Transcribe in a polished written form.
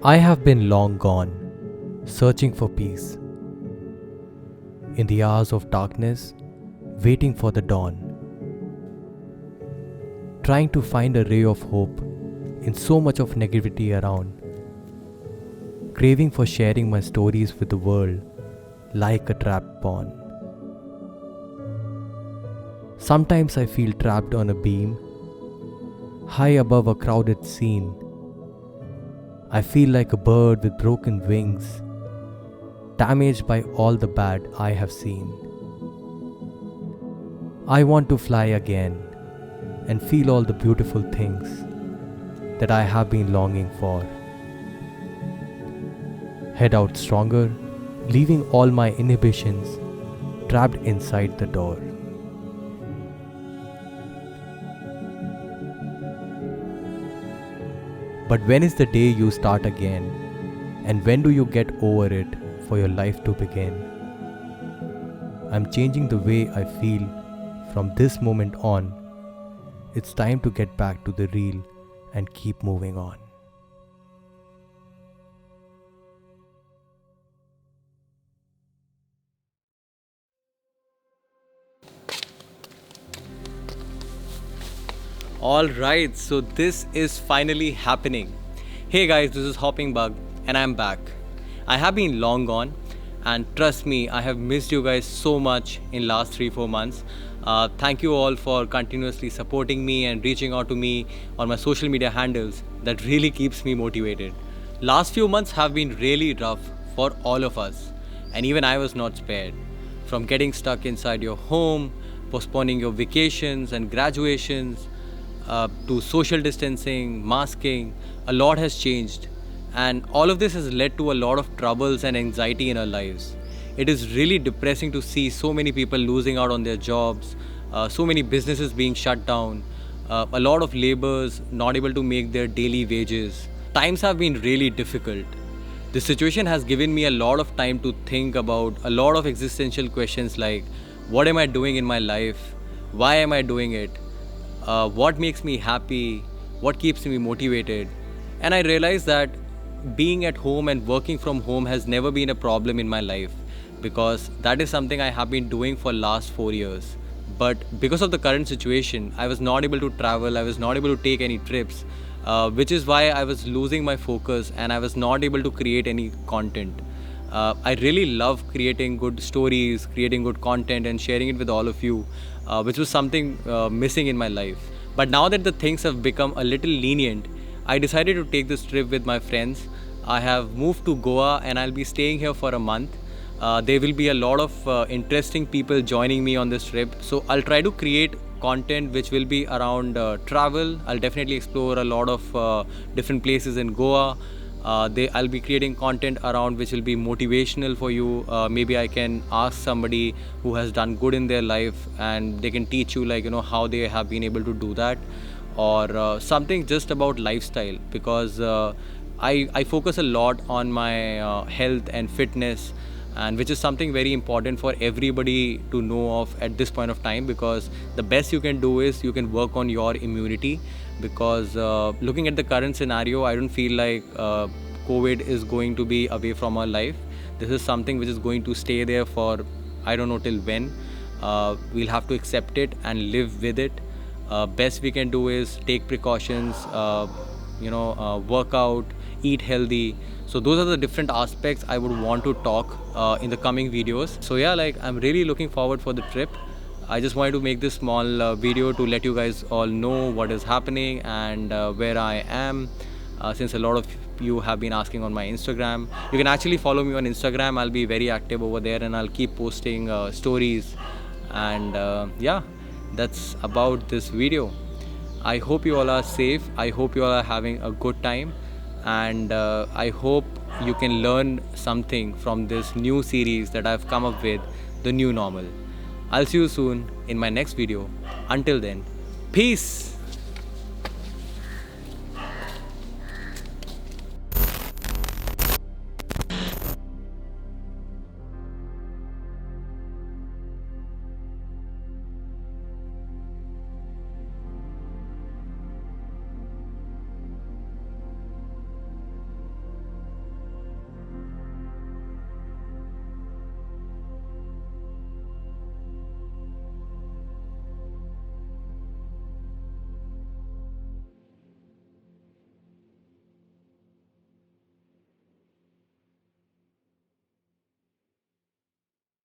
I have been long gone, searching for peace. In the hours of darkness, waiting for the dawn. Trying to find a ray of hope in so much of negativity around. Craving for sharing my stories with the world like a trapped pawn. Sometimes I feel trapped on a beam, high above a crowded scene. I feel like a bird with broken wings, damaged by all the bad I have seen. I want to fly again and feel all the beautiful things that I have been longing for. Head out stronger, leaving all my inhibitions trapped inside the door. But when is the day you start again? And when do you get over it for your life to begin? I'm changing the way I feel from this moment on. It's time to get back to the real and keep moving on. Alright, so this is finally happening. Hey guys, this is Hopping Bug and I'm back. I have been long gone and trust me, I have missed you guys so much in last 3-4 months. Thank you all for continuously supporting me and reaching out to me on my social media handles. That really keeps me motivated. Last few months have been really rough for all of us, and even I was not spared. From getting stuck inside your home, postponing your vacations and graduations, to social distancing, masking, a lot has changed, and all of this has led to a lot of troubles and anxiety in our lives. It is really depressing to see so many people losing out on their jobs, so many businesses being shut down, a lot of laborers not able to make their daily wages. Times have been really difficult. This situation has given me a lot of time to think about a lot of existential questions like, what am I doing in my life? Why am I doing it? What makes me happy, what keeps me motivated. And I realized that being at home and working from home has never been a problem in my life, because that is something I have been doing for last 4 years. But because of the current situation, I was not able to travel, I was not able to take any trips, which is why I was losing my focus and I was not able to create any content. I really love creating good stories, creating good content and sharing it with all of you, which was something missing in my life. But now that the things have become a little lenient, I decided to take this trip with my friends. I have moved to Goa and I'll be staying here for a month. There will be a lot of interesting people joining me on this trip. So I'll try to create content which will be around travel. I'll definitely explore a lot of different places in Goa. I'll be creating content around which will be motivational for you. Maybe I can ask somebody who has done good in their life and they can teach you, like, how they have been able to do that, or something just about lifestyle, because I focus a lot on my health and fitness, and which is something very important for everybody to know of at this point of time, because the best you can do is you can work on your immunity. Because looking at the current scenario, I don't feel like COVID is going to be away from our life. This is something which is going to stay there for I don't know till when. We'll have to accept it and live with it. Best we can do is take precautions, work out, eat healthy. So those are the different aspects I would want to talk in the coming videos. So yeah, like, I'm really looking forward for the trip. I just wanted to make this small video to let you guys all know what is happening and where I am, since a lot of you have been asking on my Instagram. You can actually follow me on Instagram. I'll be very active over there and I'll keep posting stories. And yeah, that's about this video. I hope you all are safe. I hope you all are having a good time. And I hope you can learn something from this new series that I've come up with, The New Normal. I'll see you soon in my next video. Until then, peace!